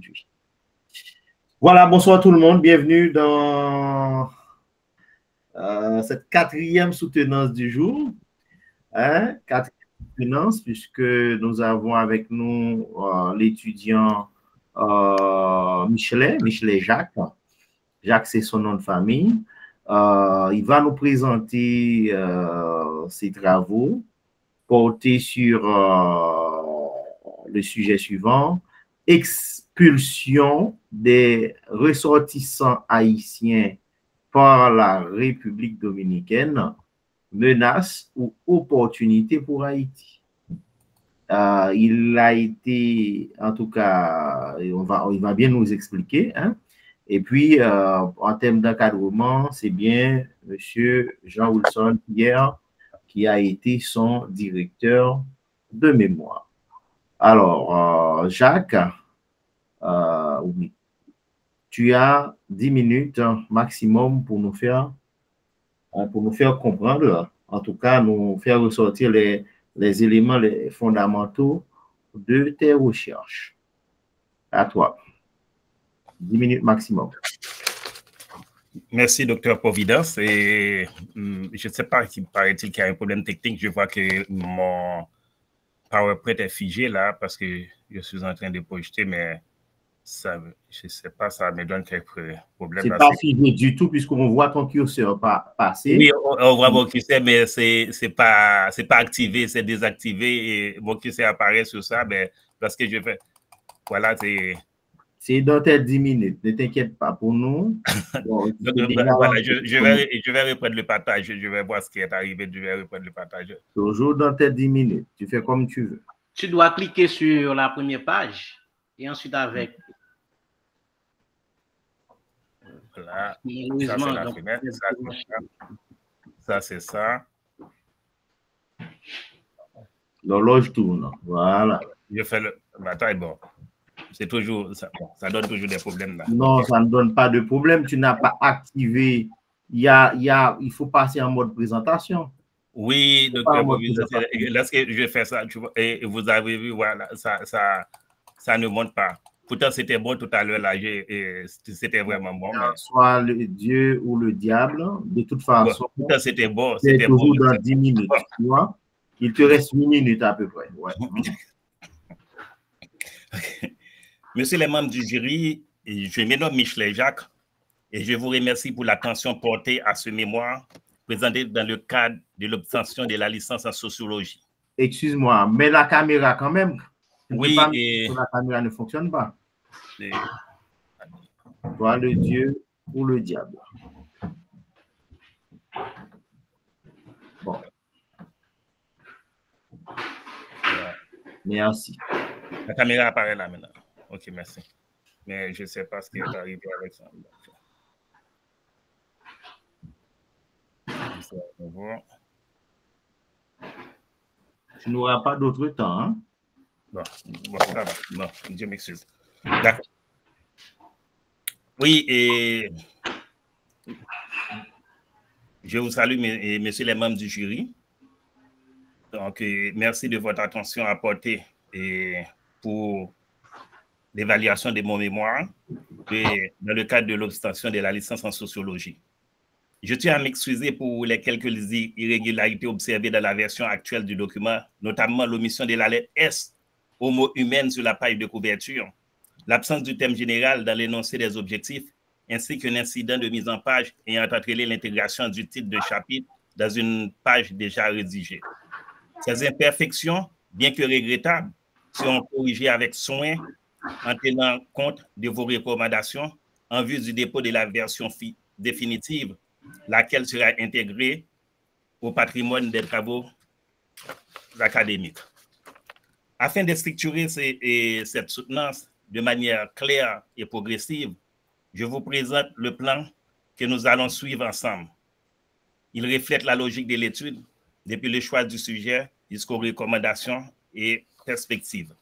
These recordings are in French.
aujourd'hui. Voilà, bonsoir tout le monde, bienvenue dans cette quatrième soutenance du jour. Quatrième soutenance, puisque nous avons avec nous l'étudiant Michelet Jacques. Jacques, c'est son nom de famille. Il va nous présenter ses travaux portés sur le sujet suivant: expulsion des ressortissants haïtiens par la République dominicaine, menace ou opportunité pour Haïti. Il a été, en tout cas, il va bien nous expliquer, hein. Et puis, en termes d'encadrement, c'est bien M. Jean-Wilson Pierre qui a été son directeur de mémoire. Alors, Jacques, oui, tu as 10 minutes maximum pour nous faire comprendre, en tout cas, nous faire ressortir les éléments les fondamentaux de tes recherches. À toi. 10 minutes maximum. Merci, docteur Providence. Et je ne sais pas, il paraît-il qu'il y a un problème technique. Je vois que mon PowerPoint est figé là parce que je suis en train de projeter, mais ça, je ne sais pas, ça me donne quelques problèmes. Ce n'est pas figé du tout puisqu'on voit ton curseur passer. Oui, on voit mon curseur, mais ce n'est pas activé, c'est désactivé. Et mon curseur apparaît sur ça, mais parce que je fais. Voilà, c'est. C'est dans tes 10 minutes, ne t'inquiète pas pour nous. Bon, donc, voilà, je vais reprendre le partage, je vais voir ce qui est arrivé, je vais reprendre le partage. Toujours dans tes 10 minutes, tu fais comme tu veux. Tu dois cliquer sur la première page et ensuite avec. Voilà, ça c'est la fenêtre, ça c'est ça. L'horloge tourne, voilà. Je fais le. Attends, bon. C'est toujours, ça donne toujours des problèmes là. Non, ça ne donne pas de problème. Tu n'as pas activé. Il faut passer en mode présentation. Oui, docteur, lorsque je fais ça, tu vois, et vous avez vu, voilà, ça ne monte pas. Pourtant, c'était bon tout à l'heure là, c'était vraiment bon. Mais... Soit le Dieu ou le diable, de toute façon. Bon, pourtant, c'était bon. C'était toujours bon, dans 10 minutes, tu vois. Il te reste 8 minutes à peu près. Ouais. Monsieur les membres du jury, je me nomme Michelet Jacques et je vous remercie pour l'attention portée à ce mémoire présenté dans le cadre de l'obtention de la licence en sociologie. Excuse-moi, mais la caméra quand même. Oui, la caméra ne fonctionne pas. Toi, le Dieu ou le diable. Bon. Merci. La caméra apparaît là maintenant. Ok, merci. Mais je ne sais pas ce qui est arrivé avec ça. Tu n'auras pas d'autre temps, hein? Bon, ça va. Non, Dieu m'excuse. D'accord. Oui, et je vous salue, messieurs les membres du jury. Donc, merci de votre attention apportée pour l'évaluation de mon mémoire dans le cadre de l'obtention de la licence en sociologie. Je tiens à m'excuser pour les quelques irrégularités observées dans la version actuelle du document, notamment l'omission de la lettre S au mot humaine sur la page de couverture, l'absence du thème général dans l'énoncé des objectifs, ainsi qu'un incident de mise en page ayant entraîné l'intégration du titre de chapitre dans une page déjà rédigée. Ces imperfections, bien que regrettables, seront corrigées avec soin en tenant compte de vos recommandations en vue du dépôt de la version définitive, laquelle sera intégrée au patrimoine des travaux académiques. Afin de structurer cette soutenance de manière claire et progressive, je vous présente le plan que nous allons suivre ensemble. Il reflète la logique de l'étude, depuis le choix du sujet jusqu'aux recommandations et perspectives.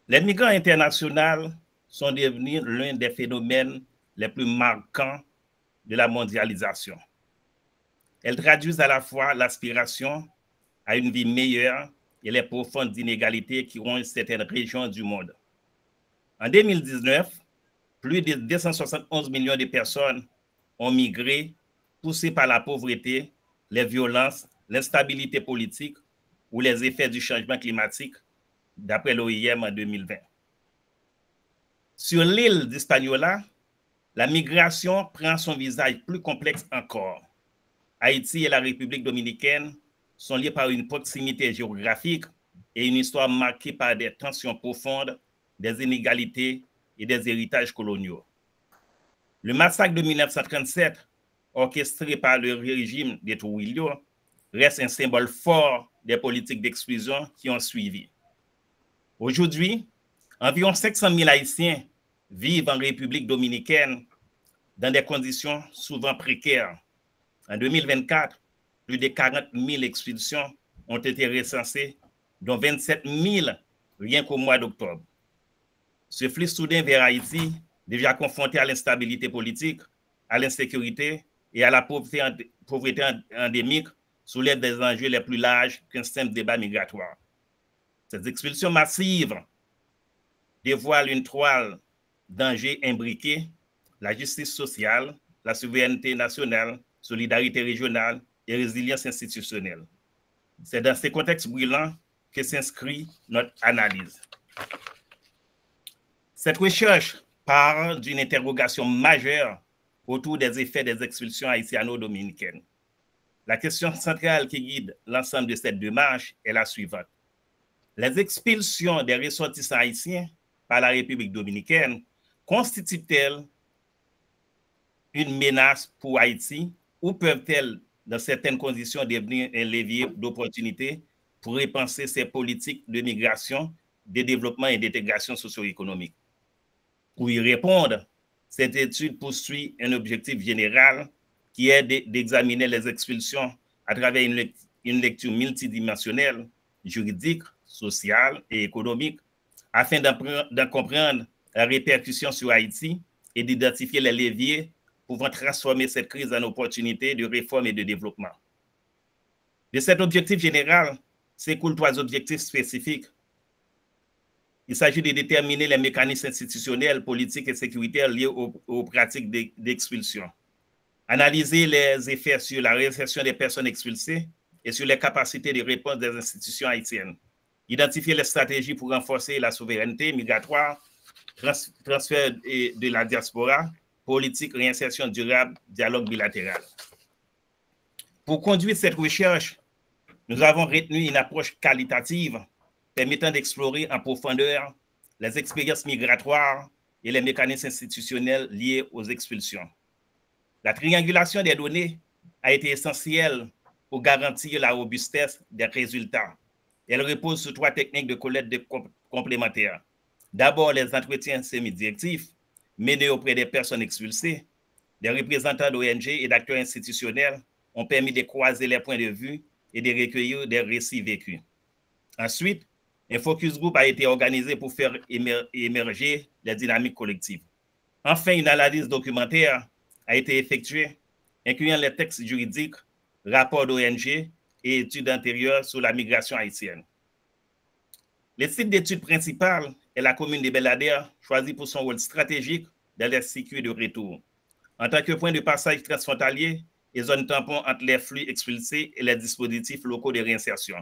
Les migrants internationaux sont devenus l'un des phénomènes les plus marquants de la mondialisation. Elles traduisent à la fois l'aspiration à une vie meilleure et les profondes inégalités qui rongent certaines régions du monde. En 2019, plus de 271 millions de personnes ont migré, poussées par la pauvreté, les violences, l'instabilité politique ou les effets du changement climatique, d'après l'OIM en 2020. Sur l'île d'Hispaniola, la migration prend son visage plus complexe encore. Haïti et la République dominicaine sont liés par une proximité géographique et une histoire marquée par des tensions profondes, des inégalités et des héritages coloniaux. Le massacre de 1937, orchestré par le régime de Trujillo, reste un symbole fort des politiques d'exclusion qui ont suivi. Aujourd'hui, environ 500 000 Haïtiens vivent en République dominicaine dans des conditions souvent précaires. En 2024, plus de 40 000 expulsions ont été recensées, dont 27 000 rien qu'au mois d'octobre. Ce flux soudain vers Haïti, déjà confronté à l'instabilité politique, à l'insécurité et à la pauvreté endémique, soulève des enjeux les plus larges qu'un simple débat migratoire. Ces expulsions massives dévoilent une toile d'enjeux imbriqués, la justice sociale, la souveraineté nationale, solidarité régionale et résilience institutionnelle. C'est dans ces contextes brûlants que s'inscrit notre analyse. Cette recherche part d'une interrogation majeure autour des effets des expulsions haïtiano-dominicaines. La question centrale qui guide l'ensemble de cette démarche est la suivante. Les expulsions des ressortissants haïtiens par la République dominicaine constituent-elles une menace pour Haïti ou peuvent-elles, dans certaines conditions, devenir un levier d'opportunité pour repenser ces politiques de migration, de développement et d'intégration socio-économique? Pour y répondre, cette étude poursuit un objectif général qui est d'examiner les expulsions à travers une lecture multidimensionnelle, juridique, sociale et économique, afin d'en comprendre la répercussion sur Haïti et d'identifier les leviers pouvant transformer cette crise en opportunité de réforme et de développement. De cet objectif général s'écoulent 3 objectifs spécifiques. Il s'agit de déterminer les mécanismes institutionnels, politiques et sécuritaires liés aux pratiques d'expulsion. Analyser les effets sur la réinsertion des personnes expulsées et sur les capacités de réponse des institutions haïtiennes. Identifier les stratégies pour renforcer la souveraineté migratoire, transfert de la diaspora, politique, réinsertion durable, dialogue bilatéral. Pour conduire cette recherche, nous avons retenu une approche qualitative permettant d'explorer en profondeur les expériences migratoires et les mécanismes institutionnels liés aux expulsions. La triangulation des données a été essentielle pour garantir la robustesse des résultats. Elle repose sur 3 techniques de collecte complémentaires. D'abord, les entretiens semi-directifs menés auprès des personnes expulsées. Des représentants d'ONG et d'acteurs institutionnels ont permis de croiser les points de vue et de recueillir des récits vécus. Ensuite, un focus group a été organisé pour faire émerger les dynamiques collectives. Enfin, une analyse documentaire a été effectuée, incluant les textes juridiques, rapports d'ONG et études antérieures sur la migration haïtienne. Le site d'études principal est la commune de Bel-Ader, choisie pour son rôle stratégique dans les circuits de retour, en tant que point de passage transfrontalier et zone tampon entre les flux expulsés et les dispositifs locaux de réinsertion.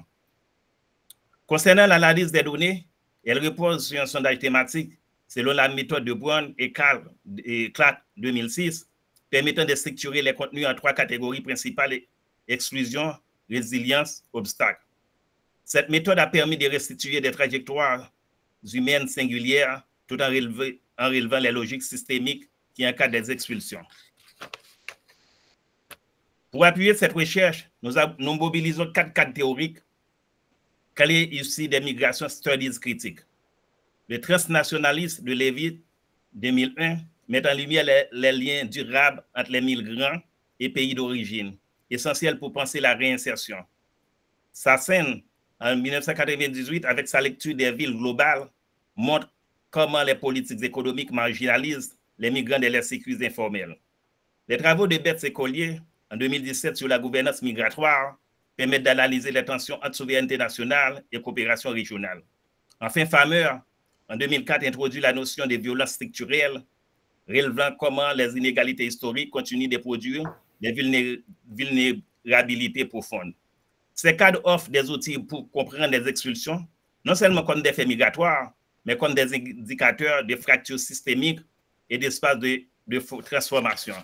Concernant l'analyse des données, elle repose sur un sondage thématique selon la méthode de Brown et Clark 2006, permettant de structurer les contenus en 3 catégories principales: exclusion, résilience, obstacle. Cette méthode a permis de restituer des trajectoires humaines singulières tout en relevant les logiques systémiques qui encadrent des expulsions. Pour appuyer cette recherche, nous mobilisons 4 cadres théoriques calés ici des migrations studies critiques. Le transnationalisme de Levitt 2001 met en lumière les liens durables entre les migrants et pays d'origine, essentiels pour penser la réinsertion. Sassen, en 1998, avec sa lecture des villes globales, montre comment les politiques économiques marginalisent les migrants de les circuits informels. Les travaux de Betts et Collier, en 2017, sur la gouvernance migratoire, permettent d'analyser les tensions entre souveraineté nationale et coopération régionale. Enfin, Farmer, en 2004, introduit la notion de violence structurelle, relevant comment les inégalités historiques continuent de produire des vulnérabilités profondes. Ces cadres offrent des outils pour comprendre les expulsions, non seulement comme des faits migratoires, mais comme des indicateurs de fractures systémiques et d'espaces de transformation.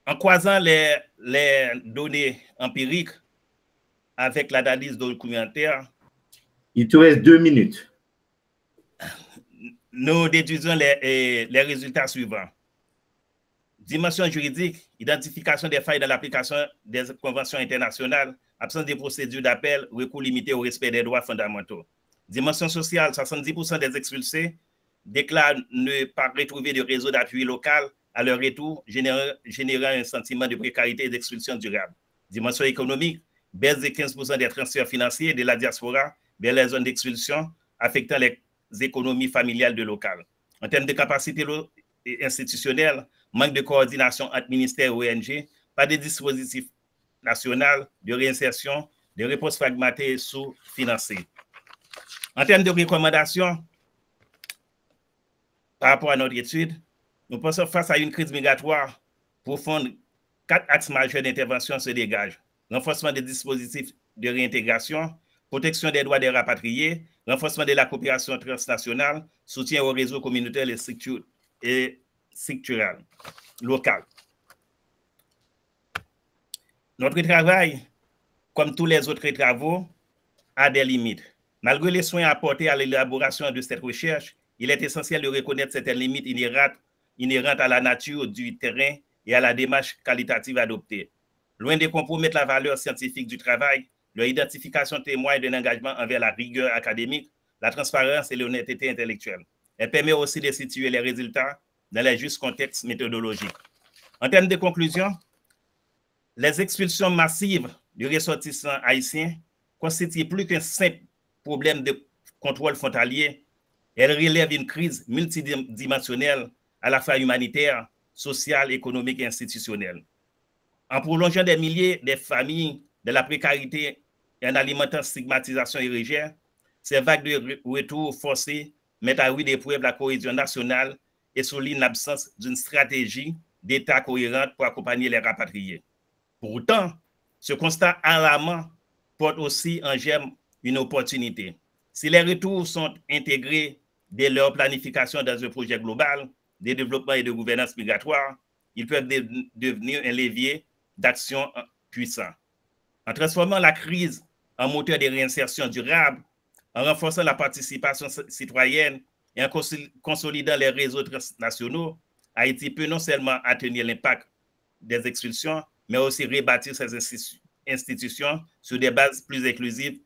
En croisant les données empiriques avec l'analyse documentaire, il te reste 2 minutes. Nous déduisons les résultats suivants. Dimension juridique, identification des failles dans l'application des conventions internationales, absence de procédures d'appel, recours limité au respect des droits fondamentaux. Dimension sociale, 70% des expulsés déclarent ne pas retrouver de réseau d'appui local à leur retour, générant un sentiment de précarité et d'expulsion durable. Dimension économique, baisse de 15% des transferts financiers de la diaspora vers les zones d'expulsion, affectant les économies familiales de local. En termes de capacité institutionnelle, manque de coordination entre ministères et ONG, pas de dispositif national de réinsertion, de réponses fragmentées et sous-financées. En termes de recommandations, par rapport à notre étude, nous pensons face à une crise migratoire profonde, 4 axes majeurs d'intervention se dégagent. Renforcement des dispositifs de réintégration, protection des droits des rapatriés, renforcement de la coopération transnationale, soutien aux réseaux communautaires et structurels local. Notre travail, comme tous les autres travaux, a des limites. Malgré les soins apportés à l'élaboration de cette recherche, il est essentiel de reconnaître certaines limites inhérentes à la nature du terrain et à la démarche qualitative adoptée. Loin de compromettre la valeur scientifique du travail, leur identification témoigne d'un engagement envers la rigueur académique, la transparence et l'honnêteté intellectuelle. Elle permet aussi de situer les résultats dans les justes contextes méthodologiques. En termes de conclusion, les expulsions massives de ressortissants haïtiens constituent plus qu'un simple problème de contrôle frontalier. Elles relèvent une crise multidimensionnelle à la fois humanitaire, sociale, économique et institutionnelle. En prolongeant des milliers de familles de la précarité et en alimentant stigmatisation et rejet, ces vagues de retour forcés mettent à rude épreuve la cohésion nationale et soulignent l'absence d'une stratégie d'État cohérente pour accompagner les rapatriés. Pourtant, ce constat alarmant porte aussi en germe une opportunité. Si les retours sont intégrés dès leur planification dans un projet global de développement et de gouvernance migratoire, ils peuvent devenir un levier d'action puissant. En transformant la crise en moteur de réinsertion durable, en renforçant la participation citoyenne et en consolidant les réseaux transnationaux, Haïti peut non seulement atténuer l'impact des expulsions, mais aussi rebâtir ses institutions sur des bases plus inclusives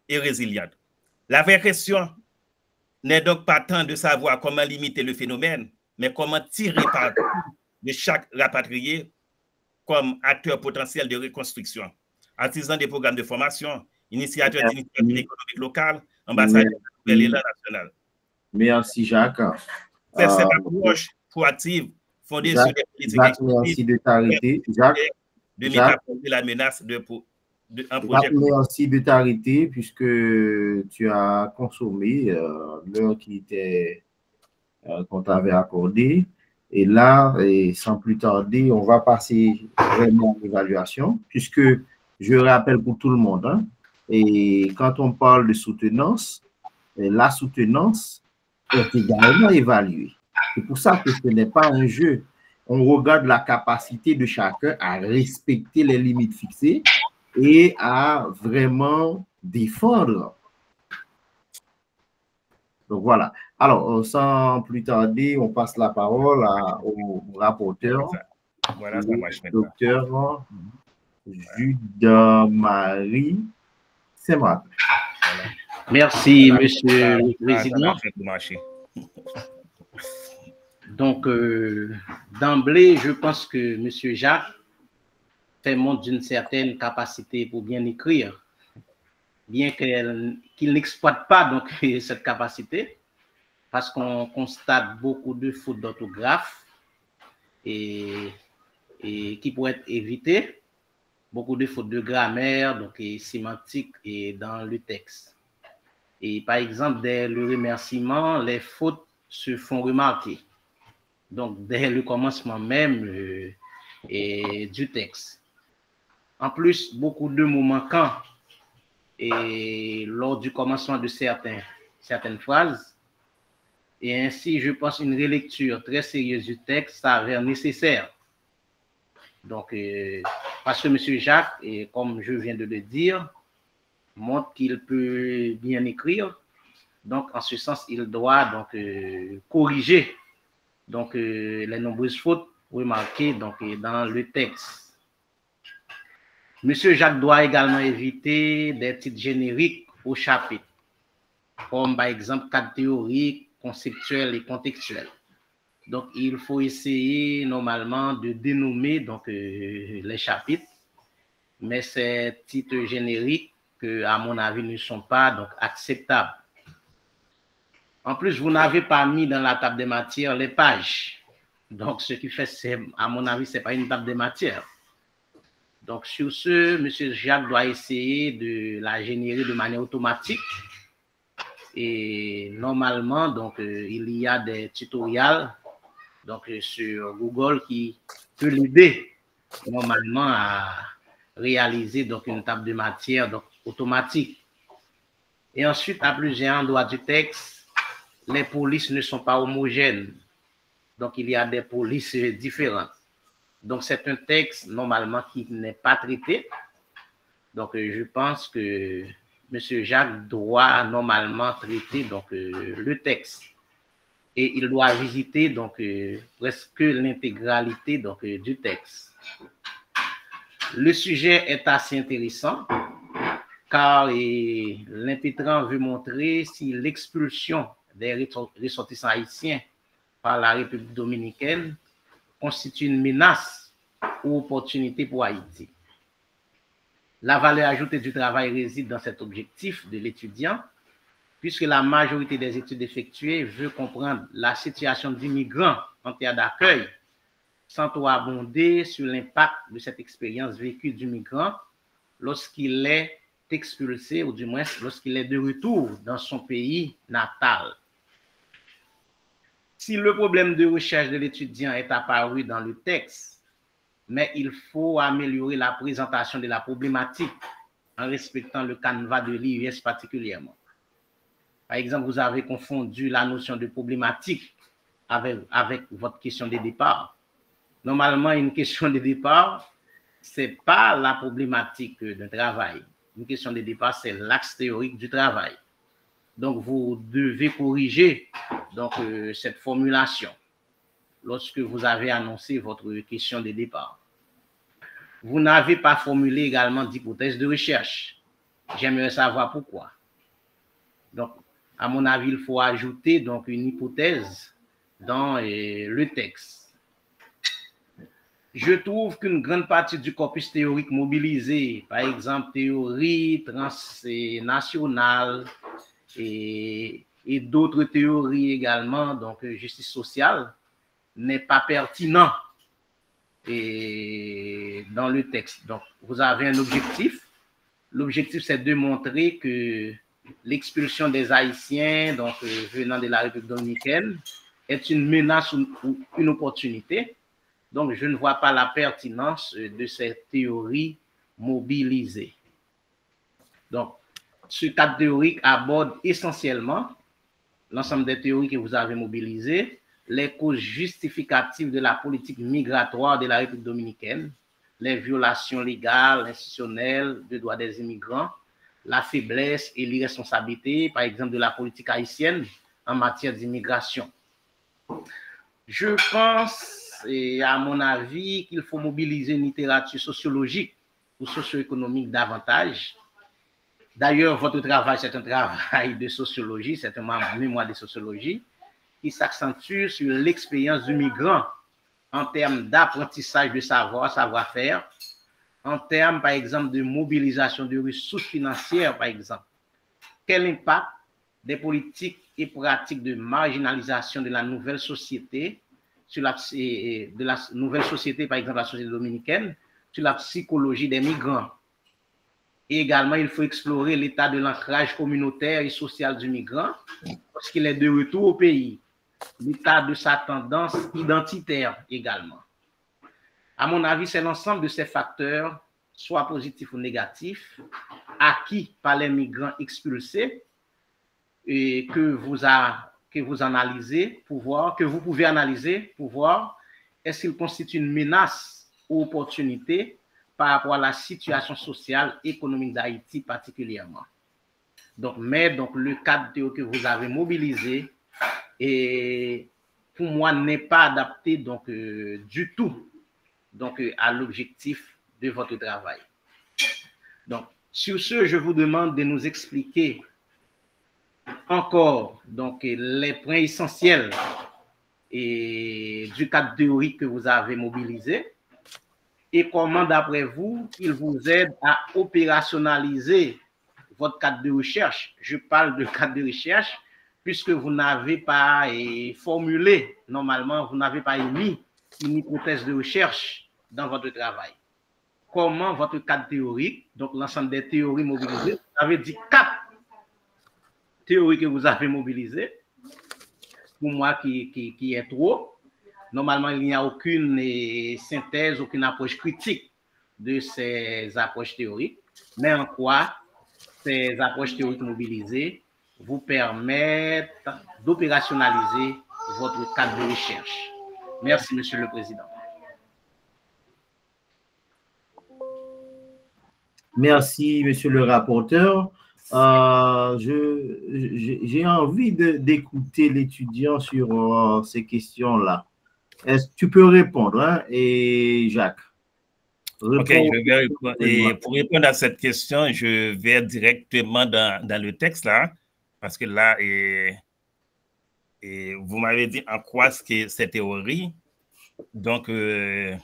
et résilientes. La vraie question n'est donc pas tant de savoir comment limiter le phénomène, mais comment tirer parti de chaque rapatrié comme acteur potentiel de reconstruction, artisan des programmes de formation, initiateur d'initiatives économiques locales, ambassadeur de la nouvelle élan national. Merci, Jacques. C'est cette approche proactive fondée sur des politiques merci de t'arrêter. Jacques, de métamorphoser la menace d'un projet. Merci de t'arrêter puisque tu as consommé l'heure qui était qu'on t'avait accordée. Et là, et sans plus tarder, on va passer vraiment à l'évaluation, puisque je rappelle pour tout le monde, hein, et quand on parle de soutenance, la soutenance est également évaluée. C'est pour ça que ce n'est pas un jeu. On regarde la capacité de chacun à respecter les limites fixées et à vraiment défendre. Donc voilà. Alors, sans plus tarder, on passe la parole au rapporteur, voilà, ça marche maintenant. docteur Judas-Marie Semrat. Voilà. Merci, Monsieur le Président. Donc, d'emblée, je pense que Monsieur Jacques fait montre d'une certaine capacité pour bien écrire, bien qu'il n'exploite pas donc cette capacité, parce qu'on constate beaucoup de fautes d'orthographe et et qui pourraient être évitées. Beaucoup de fautes de grammaire, donc et sémantique et dans le texte. Et par exemple, dès le remerciement, les fautes se font remarquer. Donc, dès le commencement même du texte. En plus, beaucoup de mots manquants et lors du commencement de certaines phrases. Et ainsi, je pense une relecture très sérieuse du texte s'avère nécessaire. Donc, parce que M. Jacques, et comme je viens de le dire, montre qu'il peut bien écrire. Donc, en ce sens, il doit donc corriger donc, les nombreuses fautes remarquées donc, dans le texte. M. Jacques doit également éviter des titres génériques au chapitre, comme par exemple cadre théorique, conceptuel et contextuel. Donc, il faut essayer normalement de dénommer donc, les chapitres, mais ces titres génériques, à mon avis, ne sont pas donc, acceptables. En plus, vous n'avez pas mis dans la table des matières les pages. Donc, ce qui fait, à mon avis, ce n'est pas une table des matières. Donc, sur ce, M. Jacques doit essayer de la générer de manière automatique. Et normalement, donc, il y a des tutoriels donc, sur Google qui peut l'aider normalement à réaliser donc, une table de matière donc, automatique. Et ensuite, à plusieurs endroits du texte, les polices ne sont pas homogènes. Donc, il y a des polices différentes. Donc, c'est un texte, normalement, qui n'est pas traité. Donc, je pense que M. Jacques doit normalement traiter donc, le texte. Et il doit visiter donc, presque l'intégralité donc, du texte. Le sujet est assez intéressant, car l'impétrant veut montrer si l'expulsion des ressortissants haïtiens par la République dominicaine constitue une menace ou opportunité pour Haïti. La valeur ajoutée du travail réside dans cet objectif de l'étudiant, puisque la majorité des études effectuées veut comprendre la situation du migrant en terre d'accueil, sans trop abonder sur l'impact de cette expérience vécue du migrant lorsqu'il est expulsé, ou du moins lorsqu'il est de retour dans son pays natal. Si le problème de recherche de l'étudiant est apparu dans le texte, mais il faut améliorer la présentation de la problématique en respectant le canevas de l'IUS particulièrement. Par exemple, vous avez confondu la notion de problématique avec votre question de départ. Normalement, une question de départ, ce n'est pas la problématique d'un travail. Une question de départ, c'est l'axe théorique du travail. Donc, vous devez corriger donc, cette formulation lorsque vous avez annoncé votre question de départ. Vous n'avez pas formulé également d'hypothèse de recherche. J'aimerais savoir pourquoi. Donc, à mon avis, il faut ajouter donc, une hypothèse dans le texte. Je trouve qu'une grande partie du corpus théorique mobilisé, par exemple théorie transnationale et d'autres théories également, donc justice sociale, n'est pas pertinent dans le texte. Donc, vous avez un objectif. L'objectif, c'est de montrer que l'expulsion des Haïtiens donc, venant de la République dominicaine est une menace ou une opportunité. Donc, je ne vois pas la pertinence de cette théorie mobilisée. Donc, ce cadre théorique aborde essentiellement l'ensemble des théories que vous avez mobilisées, les causes justificatives de la politique migratoire de la République dominicaine, les violations légales, institutionnelles des droits des immigrants, la faiblesse et l'irresponsabilité, par exemple, de la politique haïtienne en matière d'immigration. Je pense, et à mon avis, qu'il faut mobiliser une littérature sociologique ou socio-économique davantage. D'ailleurs, votre travail, c'est un travail de sociologie, c'est un mémoire de sociologie qui s'accentue sur l'expérience du migrant en termes d'apprentissage de savoir-faire, en termes, par exemple, de mobilisation de ressources financières, par exemple. Quel impact des politiques et pratiques de marginalisation de la nouvelle société sur de la nouvelle société, par exemple la société dominicaine, sur la psychologie des migrants. Et également, il faut explorer l'état de l'ancrage communautaire et social du migrant lorsqu'il est de retour au pays, l'état de sa tendance identitaire également. À mon avis, c'est l'ensemble de ces facteurs, soit positifs ou négatifs, acquis par les migrants expulsés et que vous analysez pour voir, que vous pouvez analyser pour voir est-ce qu'il constitue une menace ou opportunité par rapport à la situation sociale et économique d'Haïti particulièrement. Donc, le cadre théorique que vous avez mobilisé, et pour moi, n'est pas adapté du tout à l'objectif de votre travail. Donc, sur ce, je vous demande de nous expliquer encore les points essentiels du cadre théorique que vous avez mobilisé et comment, d'après vous, il vous aide à opérationnaliser votre cadre de recherche. Je parle de cadre de recherche puisque vous n'avez pas formulé, normalement, vous n'avez pas émis une hypothèse de recherche dans votre travail. Comment votre cadre théorique, donc l'ensemble des théories mobilisées, vous avez dit 4 théories que vous avez mobilisées, pour moi qui est trop. Normalement, il n'y a aucune synthèse, aucune approche critique de ces approches théoriques, mais en quoi ces approches théoriques mobilisées vous permettent d'opérationnaliser votre cadre de recherche. Merci, Monsieur le Président. Merci, Monsieur le rapporteur. J'ai envie d'écouter l'étudiant sur ces questions-là. Tu peux répondre, hein, et Jacques? Ok, je vais répondre. Et pour répondre à cette question, je vais directement dans le texte là, parce que là, vous m'avez dit en quoi cette théorie. Donc, je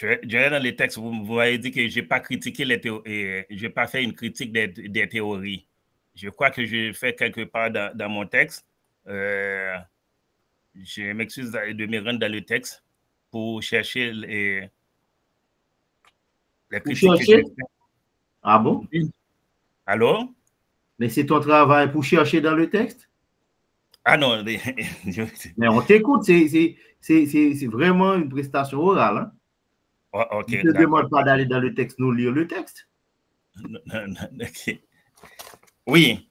vais dans les textes, vous m'avez dit que je n'ai pas critiqué les théories, je n'ai pas fait une critique des théories. Je crois que je fais quelque part dans mon texte. Je m'excuse de me rendre dans le texte pour chercher les critiques que j'ai faites. Ah bon? Allô? Mais c'est ton travail pour chercher dans le texte? Ah non. Mais on t'écoute, c'est vraiment une prestation orale. Hein? Oh, okay, je ne te demande pas d'aller dans le texte, nous lire le texte. Okay. Oui.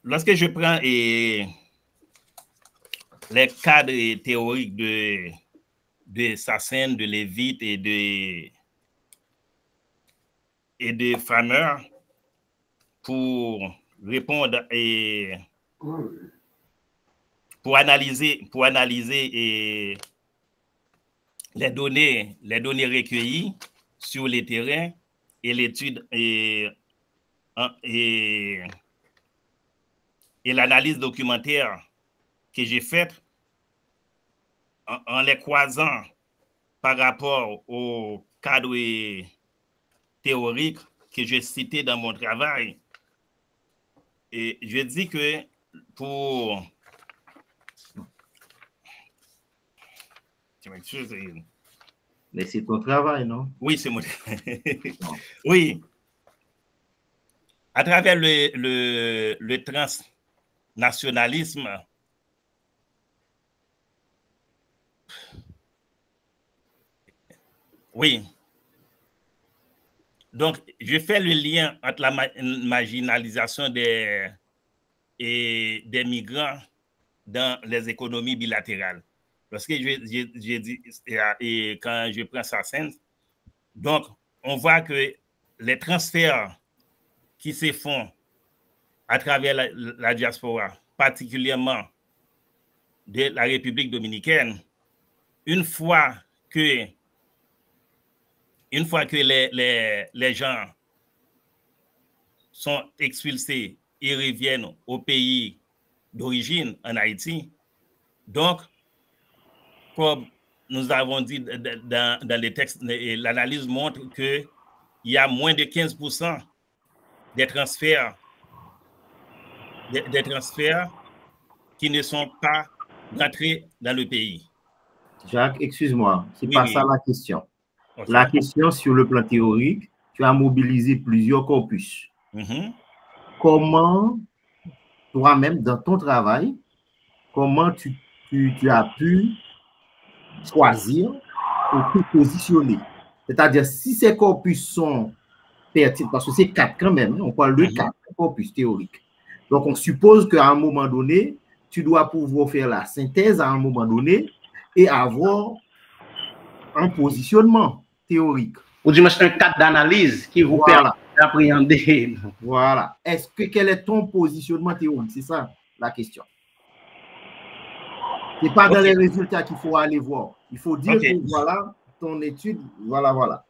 Lorsque je prends les cadres théoriques de Sassen, de Lévite et de Farmer pour répondre et pour analyser les données recueillies sur les terrains et l'étude et l'analyse documentaire que j'ai faite en les croisant par rapport au cadre théorique que j'ai cité dans mon travail. Et je dis que pour... Mais c'est ton travail, non? Oui, c'est mon travail. Oui. À travers le transnationalisme, oui. Donc, je fais le lien entre la marginalisation des migrants dans les économies bilatérales. Parce que j'ai dit, et quand je prends Sassen, donc, on voit que les transferts qui se font à travers la diaspora, particulièrement de la République dominicaine, une fois que les gens sont expulsés et reviennent au pays d'origine, en Haïti, donc, comme nous avons dit dans les textes, l'analyse montre qu'il y a moins de 15% des transferts qui ne sont pas rentrés dans le pays. Jacques, excuse-moi, c'est Oui, pas oui. ça la question. Ok. La question sur le plan théorique, tu as mobilisé plusieurs corpus. Mhm. Comment, toi-même, dans ton travail, comment tu as pu choisir ou te positionner? C'est-à-dire, si ces corpus sont pertinents, parce que c'est 4 quand même, on parle de 4 corpus théoriques. Donc, on suppose qu'à un moment donné, tu dois pouvoir faire la synthèse à un moment donné et avoir un positionnement théorique. Ou du moins, un cadre d'analyse qui vous permet d'appréhender. Voilà. Quel est ton positionnement théorique? C'est ça la question. Ce n'est pas dans les résultats qu'il faut aller voir. Il faut dire que voilà, ton étude, voilà.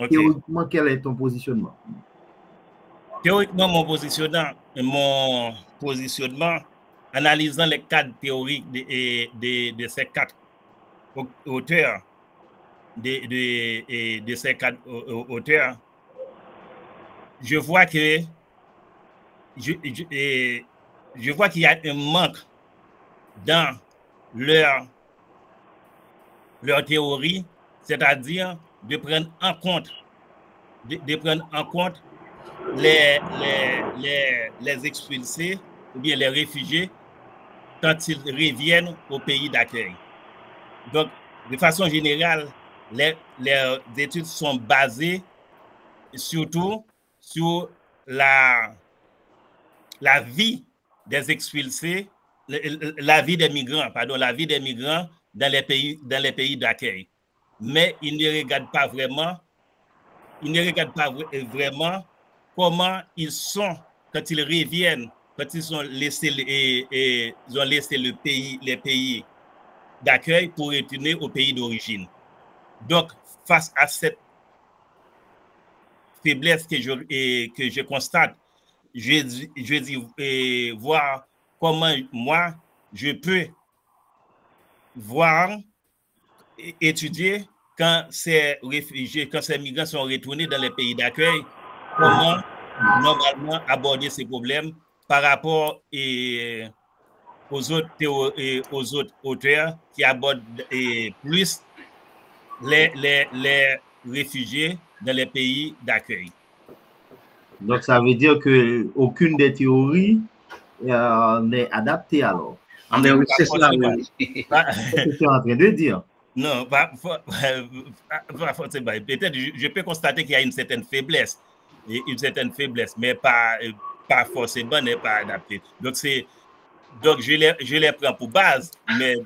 Théoriquement, quel est ton positionnement? Théoriquement, mon positionnement, analysant les cadres théoriques de ces 4 auteurs, de ces 4 auteurs, je vois que je vois qu'il y a un manque dans leur théorie, c'est-à-dire de prendre en compte les expulsés ou bien les réfugiés quand ils reviennent au pays d'accueil. Donc, de façon générale, les études sont basées surtout sur la vie des expulsés, la vie des migrants dans les pays d'accueil. Mais ils ne regardent pas vraiment comment ils sont quand ils reviennent, quand ils ont laissé les pays d'accueil pour retourner au pays d'origine. Donc, face à cette faiblesse que je constate, je dis voir comment moi, je peux voir, étudier quand ces réfugiés, quand ces migrants sont retournés dans les pays d'accueil, comment normalement aborder ces problèmes par rapport aux autres auteurs qui abordent plus les réfugiés dans les pays d'accueil. Donc, ça veut dire qu'aucune des théories n'est adaptée alors. C'est cela, oui. C'est ce que tu es en train de dire. Non, peut-être je peux constater qu'il y a une certaine faiblesse, mais pas forcément n'est pas adaptée. Donc je les prends pour base, mais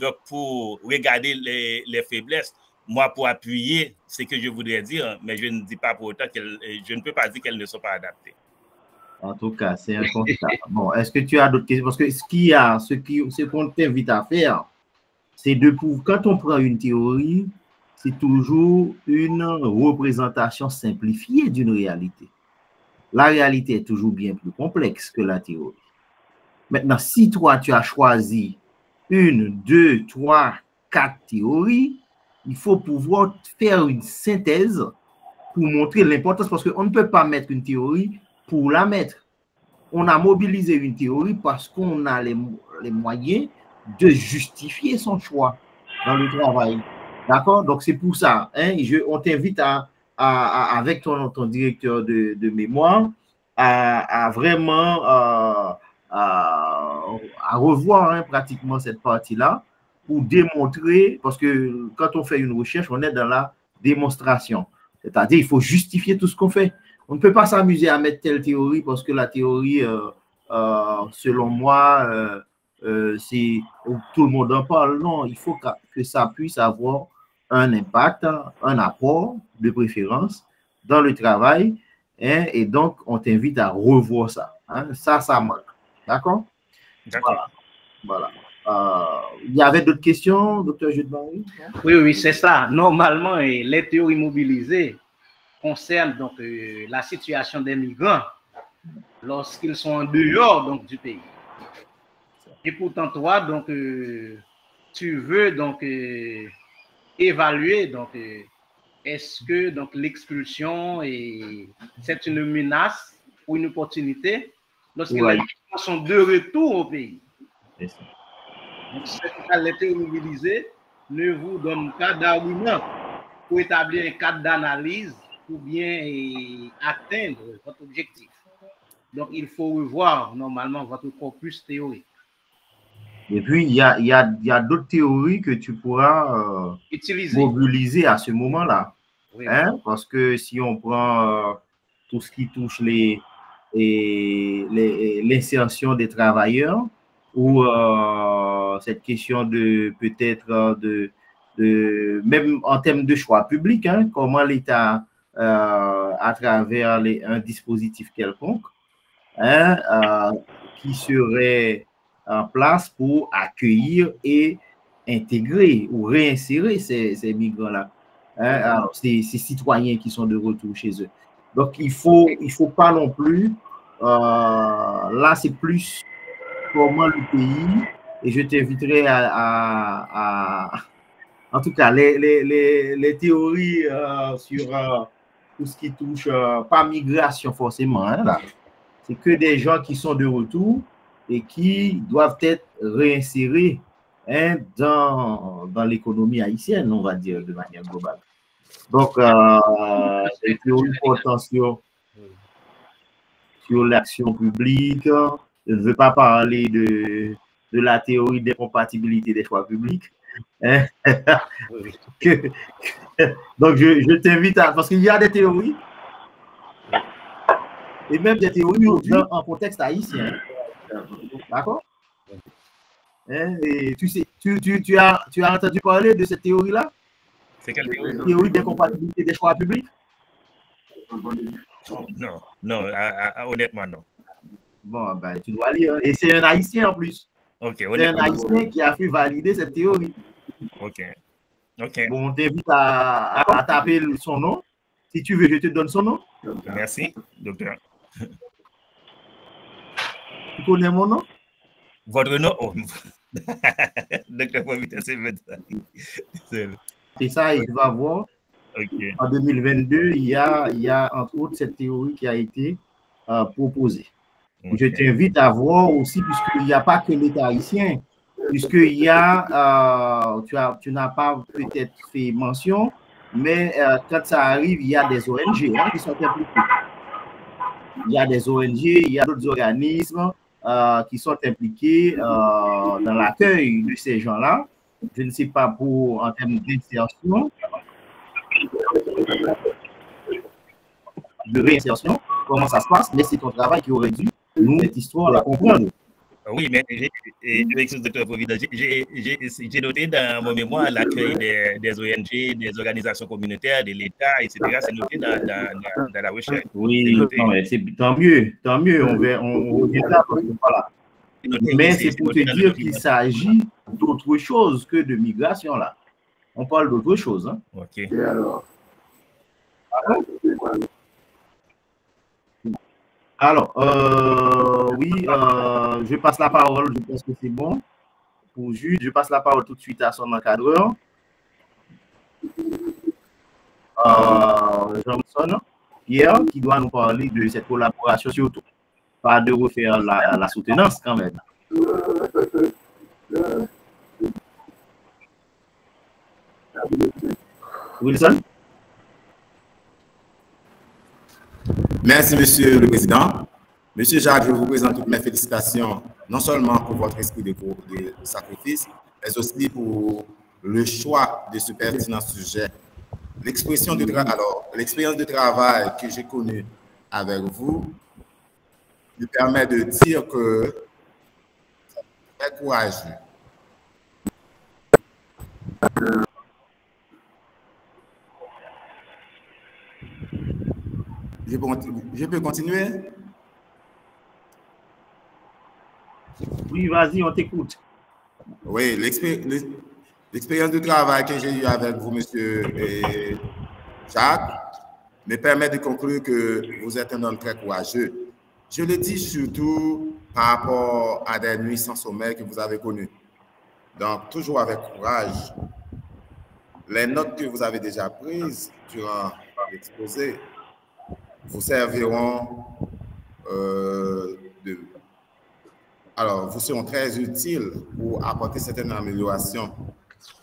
donc pour regarder les faiblesses, moi pour appuyer ce que je voudrais dire, mais je ne dis pas pour autant je ne peux pas dire qu'elles ne sont pas adaptées. En tout cas, c'est un constat. Bon, est-ce que tu as d'autres questions? Parce que ce qu'on t'invite à faire, c'est quand on prend une théorie, c'est toujours une représentation simplifiée d'une réalité. La réalité est toujours bien plus complexe que la théorie. Maintenant, si toi, tu as choisi 1, 2, 3, 4 théories, il faut pouvoir faire une synthèse pour montrer l'importance, parce qu'on ne peut pas mettre une théorie pour la mettre. On a mobilisé une théorie parce qu'on a les moyens de justifier son choix dans le travail. D'accord? Donc, c'est pour ça. Hein, on t'invite avec ton directeur de mémoire à vraiment à revoir pratiquement cette partie-là pour démontrer, parce que quand on fait une recherche, on est dans la démonstration. C'est-à-dire, il faut justifier tout ce qu'on fait. On ne peut pas s'amuser à mettre telle théorie parce que la théorie, selon moi, c'est tout le monde en parle. Non, il faut que ça puisse avoir un impact, un apport de préférence dans le travail. Hein, et donc, on t'invite à revoir ça. Hein, ça manque. D'accord? Voilà. Il y avait d'autres questions, docteur Jude-Marie? Oui, c'est ça. Normalement, les théories mobilisées concernent donc la situation des migrants lorsqu'ils sont en dehors donc, du pays. Et pourtant, toi, donc, tu veux donc évaluer donc est-ce que donc l'expulsion c'est une menace ou une opportunité lorsque les migrants sont de retour au pays. Merci. Donc, les théories mobilisées ne vous donnent pas d'argument pour établir un cadre d'analyse pour bien atteindre votre objectif. Donc, il faut revoir normalement votre corpus théorique. Et puis, il y a d'autres théories que tu pourras mobiliser à ce moment-là. Oui, Hein? Oui. Parce que si on prend tout ce qui touche l'insertion des travailleurs, ou cette question de peut-être même en termes de choix public, hein, comment l'État, à travers un dispositif quelconque, hein, qui serait en place pour accueillir et intégrer ou réinsérer ces migrants-là, hein, ces citoyens qui sont de retour chez eux. Donc, il faut pas non plus, là, c'est plus comment le pays, et je t'inviterai en tout cas, les théories sur tout ce qui touche, pas migration forcément, hein, là. C'est que des gens qui sont de retour et qui doivent être réinsérés, hein, dans l'économie haïtienne, on va dire, de manière globale. Donc, les théories portant sur l'action publique. Je ne veux pas parler de la théorie des compatibilités des choix publics. Hein? Donc, je t'invite à... Parce qu'il y a des théories, et même des théories en contexte haïtien. D'accord? Hein? Et tu sais, tu as entendu parler de cette théorie-là? C'est quelle théorie? Théorie des compatibilités des choix publics? Non, honnêtement, non. Bon, ben, tu dois lire. Et c'est un Haïtien en plus. Okay, c'est un Haïtien qui a fait valider cette théorie. OK. Bon, on t'invite à taper son nom. Si tu veux, je te donne son nom. Merci, docteur. Tu connais mon nom? Votre nom? Oh. Docteur Pomita, c'est ça, et tu vas voir. Okay. En 2022, il y a entre autres cette théorie qui a été proposée. Okay. Je t'invite à voir aussi, puisqu'il n'y a pas que l'État haïtien, puisqu'il y a, tu n'as pas peut-être fait mention, mais quand ça arrive, il y a des ONG, hein, qui sont impliquées. Il y a des ONG, il y a d'autres organismes qui sont impliqués dans l'accueil de ces gens-là. Je ne sais pas en termes d'insertion, de réinsertion, comment ça se passe, mais c'est ton travail qui aurait dû nous, cette histoire, la comprendre. Oui, mais j'ai noté dans mon mémoire l'accueil des ONG, des organisations communautaires, de l'État, etc. C'est noté dans la recherche. Oui, c'est tant mieux. On revient là. Voilà. Mais c'est pour te dire qu'il s'agit d'autre chose que de migration, là. On parle d'autre chose. Hein. OK. Et alors? Alors, oui, je passe la parole, je pense que c'est bon pour Jude. Je passe la parole tout de suite à son encadreur, Johnson, Pierre, qui doit nous parler de cette collaboration surtout. Pas de refaire la soutenance quand même. Wilson? Merci, Monsieur le Président. Monsieur Jacques, je vous présente toutes mes félicitations, non seulement pour votre esprit de sacrifice, mais aussi pour le choix de ce pertinent sujet. L'expérience de travail que j'ai connue avec vous me permet de dire que c'est très courageux. Je peux continuer? Oui, vas-y, on t'écoute. Oui, l'expérience de travail que j'ai eue avec vous, monsieur Jacques, me permet de conclure que vous êtes un homme très courageux. Je le dis surtout par rapport à des nuits sans sommeil que vous avez connues. Donc, toujours avec courage. Les notes que vous avez déjà prises durant l'exposé vous serviront Alors, vous serez très utiles pour apporter certaines améliorations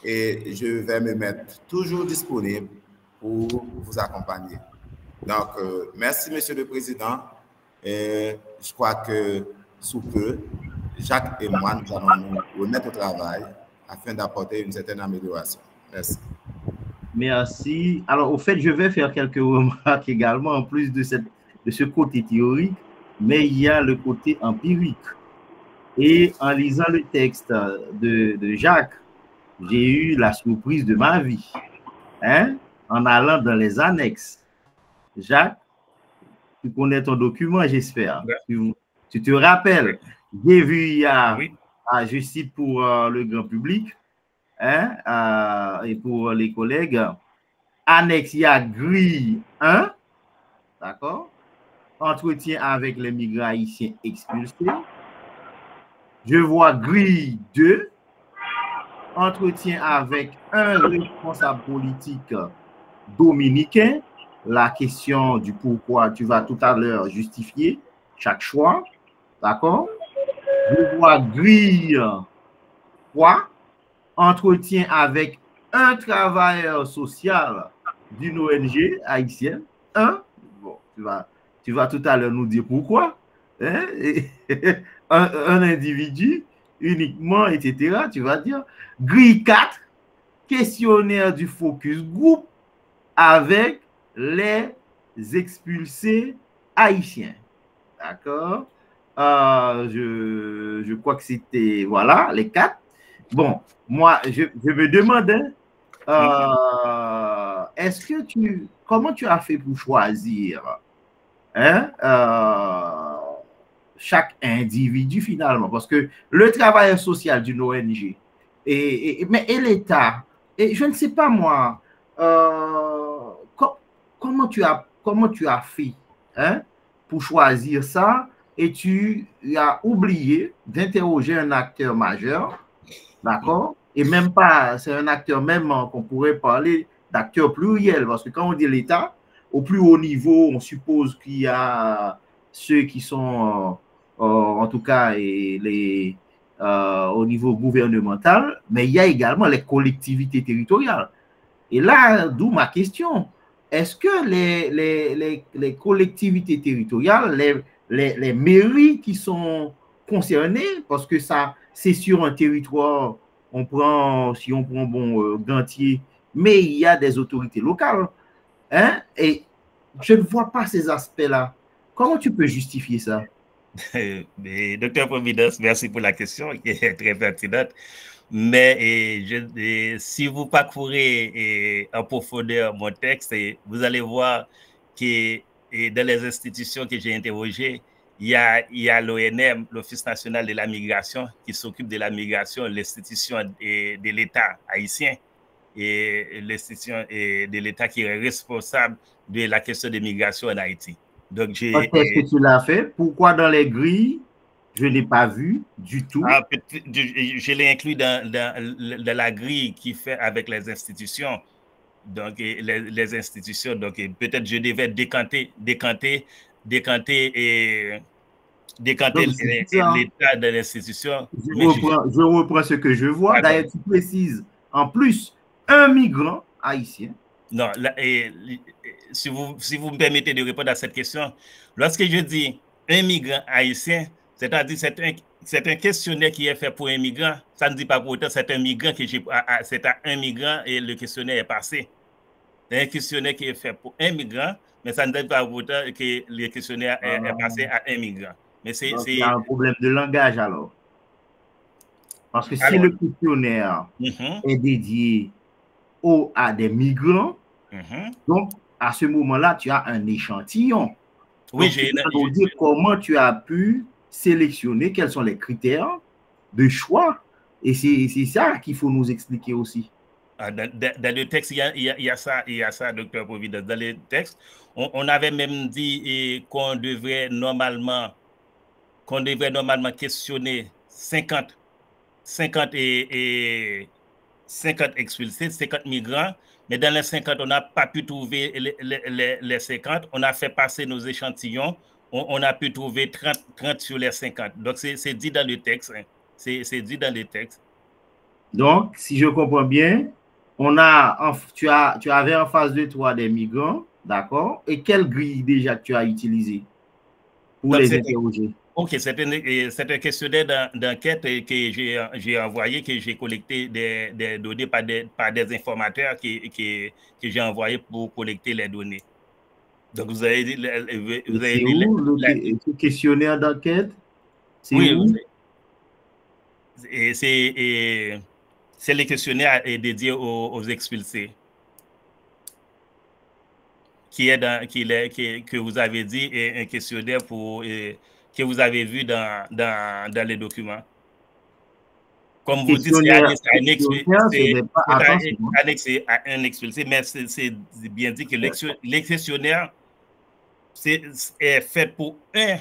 et je vais me mettre toujours disponible pour vous accompagner. Donc, merci, Monsieur le Président. Et je crois que sous peu, Jacques et moi, nous allons nous remettre au travail afin d'apporter une certaine amélioration. Merci. Merci. Alors, au fait, je vais faire quelques remarques également, en plus de ce côté théorique, mais il y a le côté empirique. Et en lisant le texte de Jacques, j'ai eu la surprise de ma vie, hein, en allant dans les annexes. Jacques, tu connais ton document, j'espère. Ouais. Tu te rappelles, j'ai vu il y a, je cite pour le grand public, hein, et pour les collègues, annexe, il y a grille 1, d'accord? Entretien avec les migrants haïtiens expulsés. Je vois grille 2, entretien avec un responsable politique dominicain. La question du pourquoi, tu vas tout à l'heure justifier chaque choix, d'accord? Je vois grille 3, entretien avec un travailleur social d'une ONG haïtienne. Bon, tu vas tout à l'heure nous dire pourquoi. Hein? Un individu uniquement, etc. Tu vas dire. Grille 4, questionnaire du focus group avec les expulsés haïtiens. D'accord? Je crois que c'était, voilà, les 4. Bon, moi, je me demandais, est-ce que comment tu as fait pour choisir, hein, chaque individu finalement? Parce que le travailleur social d'une ONG et l'État, et je ne sais pas moi, comment tu as fait, hein, pour choisir ça, et tu as oublié d'interroger un acteur majeur, d'accord? Et même pas, c'est un acteur même qu'on pourrait parler d'acteur pluriel, parce que quand on dit l'État, au plus haut niveau, on suppose qu'il y a ceux qui sont, en tout cas, au niveau gouvernemental, mais il y a également les collectivités territoriales. Et là, d'où ma question. Est-ce que les collectivités territoriales, les mairies qui sont concernées, parce que ça, c'est sur un territoire, si on prend Gantier, mais il y a des autorités locales, hein, et je ne vois pas ces aspects-là. Comment tu peux justifier ça? Mais, Docteur Providence, merci pour la question qui est très pertinente. Mais si vous parcourez en profondeur mon texte, vous allez voir que dans les institutions que j'ai interrogées, il y a l'ONM, l'Office national de la migration, qui s'occupe de la migration, l'institution de l'État haïtien et l'institution de l'État qui est responsable de la question de migration en Haïti. Donc, est-ce que tu l'as fait? Pourquoi dans les grilles, je n'ai pas vu du tout? Je l'ai inclus dans la grille qui fait avec les institutions. Donc, les institutions, donc peut-être je devais décanter l'État de l'institution. Je reprends ce que je vois. D'ailleurs, tu précises en plus un migrant haïtien. Non, si vous me permettez de répondre à cette question, lorsque je dis un migrant haïtien, c'est-à-dire c'est un questionnaire qui est fait pour un migrant, ça ne dit pas pour autant c'est un migrant c'est un migrant et le questionnaire est passé. C'est un questionnaire qui est fait pour un migrant, mais ça ne dit pas pour autant que le questionnaire est passé à un migrant. Mais il y a un problème de langage alors. Parce que si le questionnaire est dédié à des migrants, donc à ce moment-là, tu as un échantillon. Oui, j'ai nous dire comment tu as pu sélectionner, quels sont les critères de choix. Et c'est ça qu'il faut nous expliquer aussi. Dans le texte, il y a ça, Docteur Providence. Dans le texte, on avait même dit qu'on devrait normalement questionner 50 expulsés, 50 migrants, mais dans les 50, on n'a pas pu trouver les 50. On a fait passer nos échantillons, on a pu trouver 30 sur les 50. Donc, c'est dit dans le texte. Hein. C'est dit dans le texte. Donc, si je comprends bien, tu avais en face de toi des migrants, d'accord? Et quelle grille déjà tu as utilisée pour Donc, les interroger? Ok, c'est un questionnaire d'enquête que j'ai envoyé, que j'ai collecté des données par des informateurs que j'ai envoyé pour collecter les données. Donc, vous avez dit... C'est où le questionnaire d'enquête? Oui, où? C'est le questionnaire dédié aux expulsés. Que vous avez dit est un questionnaire que vous avez vu dans les documents. Comme vous dites, c'est annexé à un expulsé, mais c'est bien dit que le questionnaire est fait pour un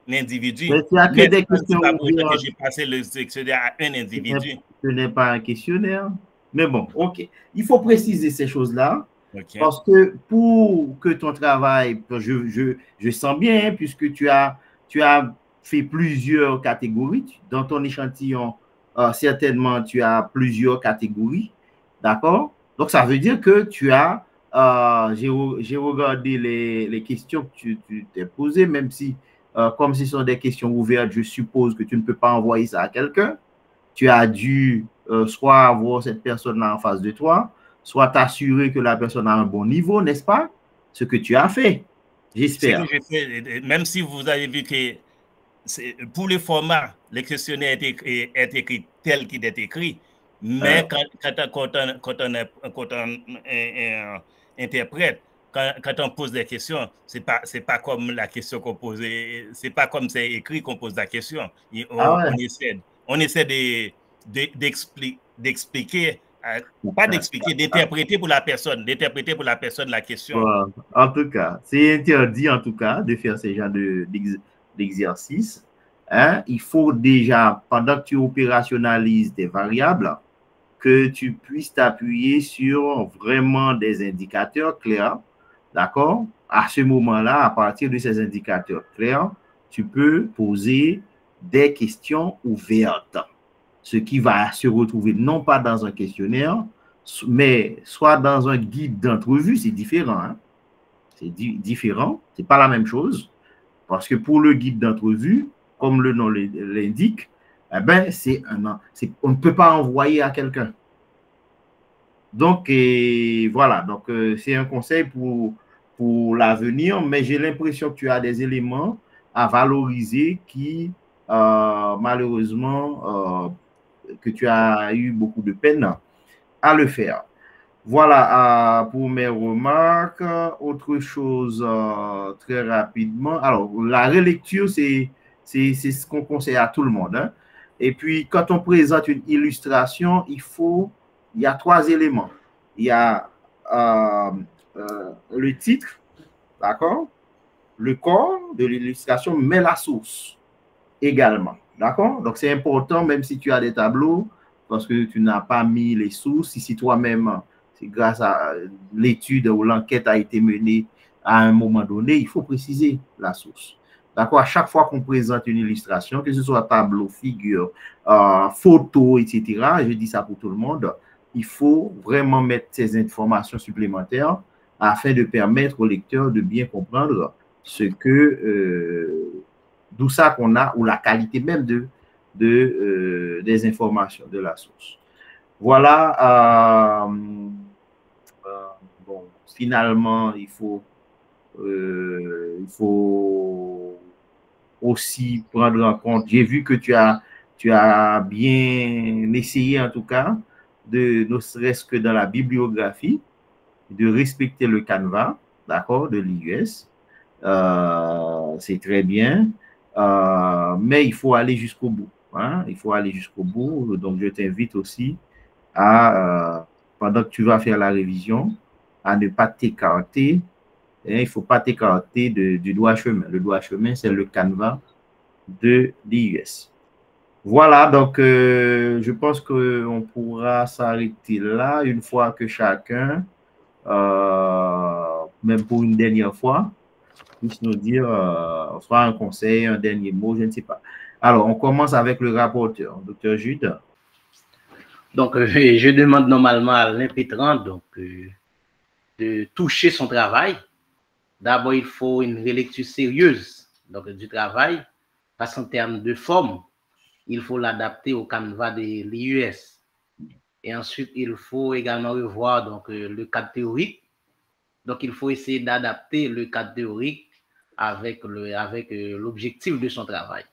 individu. Mais il n'y a que des questions ouvertes. Que j'ai passé le questionnaire à un individu. Ce n'est pas un questionnaire. Mais bon, ok. Il faut préciser ces choses-là. Okay. Parce que pour que ton travail, je sens bien, puisque tu as fait plusieurs catégories. Dans ton échantillon, certainement, tu as plusieurs catégories. D'accord? Donc, ça veut dire que tu as, j'ai regardé les questions que tu t'es posées, même si, comme ce sont des questions ouvertes, je suppose que tu ne peux pas envoyer ça à quelqu'un. Tu as dû soit avoir cette personne-là en face de toi, soit t'assurer que la personne a un bon niveau, n'est-ce pas? Ce que tu as fait, j'espère. Même si vous avez vu que pour le format, le questionnaire est écrit tel qu'il est écrit, mais quand on interprète, quand on pose des questions, c'est pas comme la question qu'on pose, c'est pas comme c'est écrit qu'on pose la question. On essaie d'expliquer, pas d'expliquer, d'interpréter pour la personne la question. Bon, en tout cas, c'est interdit en tout cas de faire ce genre d'exercice. Hein? Il faut déjà, pendant que tu opérationnalises des variables, que tu puisses t'appuyer sur vraiment des indicateurs clairs, d'accord? À ce moment-là, à partir de ces indicateurs clairs, tu peux poser des questions ouvertes, ce qui va se retrouver non pas dans un questionnaire, mais soit dans un guide d'entrevue, c'est différent. Hein? C'est différent, c'est pas la même chose, parce que pour le guide d'entrevue, comme le nom l'indique, eh ben, on ne peut pas envoyer à quelqu'un. Donc, voilà, donc c'est un conseil pour l'avenir, mais j'ai l'impression que tu as des éléments à valoriser qui, malheureusement, que tu as eu beaucoup de peine à le faire. Voilà pour mes remarques. Autre chose très rapidement. Alors, la relecture, c'est ce qu'on conseille à tout le monde. Hein. Et puis, quand on présente une illustration, il y a 3 éléments. Il y a le titre, d'accord? Le corps de l'illustration, mais la source également. D'accord? Donc, c'est important, même si tu as des tableaux, parce que tu n'as pas mis les sources. Si toi-même, c'est grâce à l'étude ou l'enquête a été menée à un moment donné, il faut préciser la source. D'accord? À chaque fois qu'on présente une illustration, que ce soit tableau, figure, photo, etc., je dis ça pour tout le monde, il faut vraiment mettre ces informations supplémentaires afin de permettre au lecteur de bien comprendre ce que, d'où ça qu'on a, ou la qualité même des informations de la source. Voilà. Bon, finalement, il faut aussi prendre en compte. J'ai vu que tu as bien essayé, en tout cas, ne serait-ce que dans la bibliographie, de respecter le canevas, d'accord, de l'IUS. C'est très bien. Mais il faut aller jusqu'au bout. Hein? Il faut aller jusqu'au bout. Donc, je t'invite aussi à, pendant que tu vas faire la révision, à ne pas t'écarter. Il ne faut pas t'écarter du doigt chemin. Le doigt chemin, c'est le canevas de l'IUS. Voilà, donc je pense qu'on pourra s'arrêter là une fois que chacun, même pour une dernière fois, puisse nous dire, soit un conseil, un dernier mot, je ne sais pas. Alors, on commence avec le rapporteur, Dr. Jude. Donc, je demande normalement à l'impétrant de toucher son travail. D'abord, il faut une relecture sérieuse donc, du travail, parce qu'en termes de forme, il faut l'adapter au canevas de l'IUS. Et ensuite, il faut également revoir donc, le cadre théorique. Donc, il faut essayer d'adapter le cadre théorique avec l'objectif de son travail.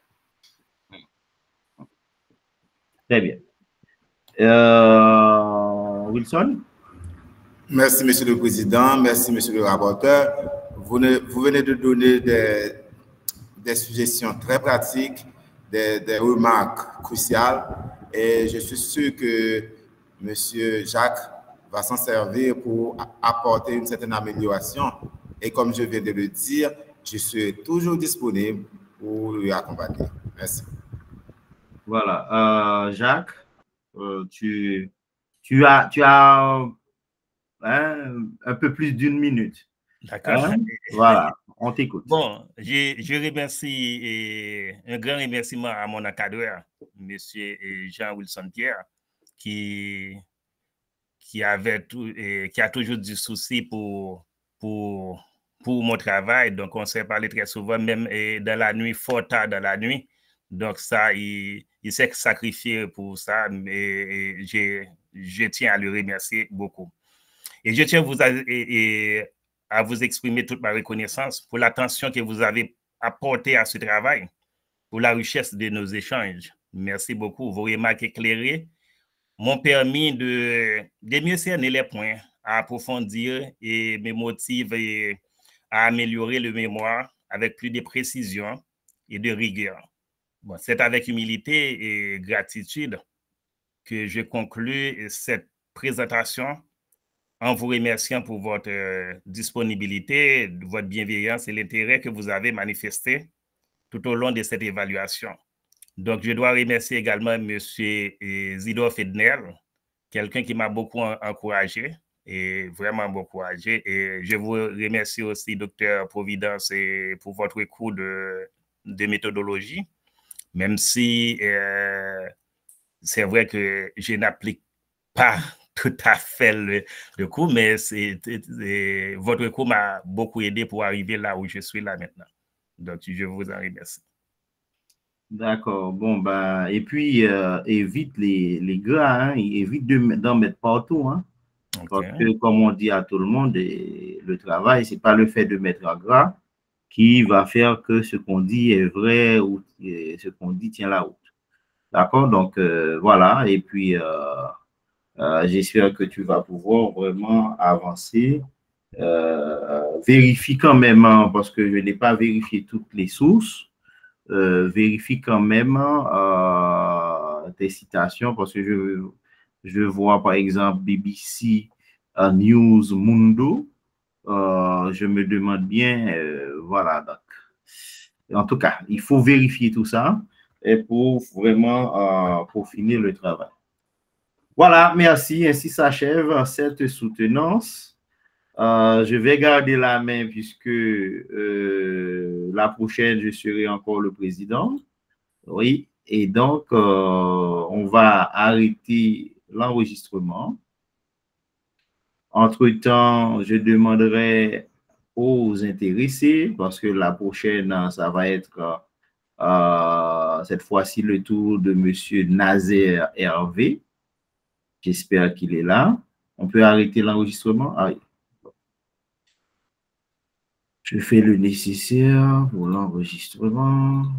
Très bien. Wilson? Merci, Monsieur le Président. Merci, Monsieur le rapporteur. Vous venez de donner des suggestions très pratiques, des remarques cruciales, et je suis sûr que Monsieur Jacques va s'en servir pour apporter une certaine amélioration. Et comme je viens de le dire, je suis toujours disponible pour lui accompagner. Merci. Voilà. Jacques, tu as un peu plus d'1 minute. D'accord. Voilà, on t'écoute. Bon, je remercie un grand remerciement à mon encadreur, M. Jean Wilson Pierre, qui a toujours du souci pour mon travail. Donc, on s'est parlé très souvent, même dans la nuit, fort tard dans la nuit. Donc, ça, il s'est sacrifié pour ça, mais je tiens à le remercier beaucoup. Et je tiens à vous exprimer toute ma reconnaissance pour l'attention que vous avez apportée à ce travail, pour la richesse de nos échanges. Merci beaucoup. Vos remarques éclairées m'ont permis de mieux cerner les points, à approfondir et me motive à améliorer le mémoire avec plus de précision et de rigueur. Bon, c'est avec humilité et gratitude que je conclue cette présentation en vous remerciant pour votre disponibilité, votre bienveillance et l'intérêt que vous avez manifesté tout au long de cette évaluation. Donc, je dois remercier également M. Zidore Fedner, quelqu'un qui m'a beaucoup encouragé, et vraiment beaucoup encouragé. Et je vous remercie aussi, Dr. Providence, pour votre cours de méthodologie, même si c'est vrai que je n'applique pas tout à fait le cours, mais votre cours m'a beaucoup aidé pour arriver là où je suis là maintenant. Donc, je vous en remercie. D'accord. Bon, ben, et puis, évite les gras, hein, évite d'en mettre partout. Hein, okay. Parce que, comme on dit à tout le monde, le travail, ce n'est pas le fait de mettre en gras qui va faire que ce qu'on dit est vrai ou ce qu'on dit tient la route. D'accord? Donc, voilà. Et puis, j'espère que tu vas pouvoir vraiment avancer. Vérifie quand même, hein, parce que je n'ai pas vérifié toutes les sources. Vérifie quand même tes citations, parce que je vois par exemple BBC News Mundo. Je me demande bien, voilà. Donc, en tout cas, il faut vérifier tout ça et pour vraiment pour finir le travail. Voilà, merci. Ainsi s'achève cette soutenance. Je vais garder la main puisque la prochaine, je serai encore le président. Oui, et donc, on va arrêter l'enregistrement. Entre-temps, je demanderai aux intéressés, parce que la prochaine, ça va être cette fois-ci le tour de M. Nazer Hervé. J'espère qu'il est là. On peut arrêter l'enregistrement. Ah, je fais le nécessaire pour l'enregistrement.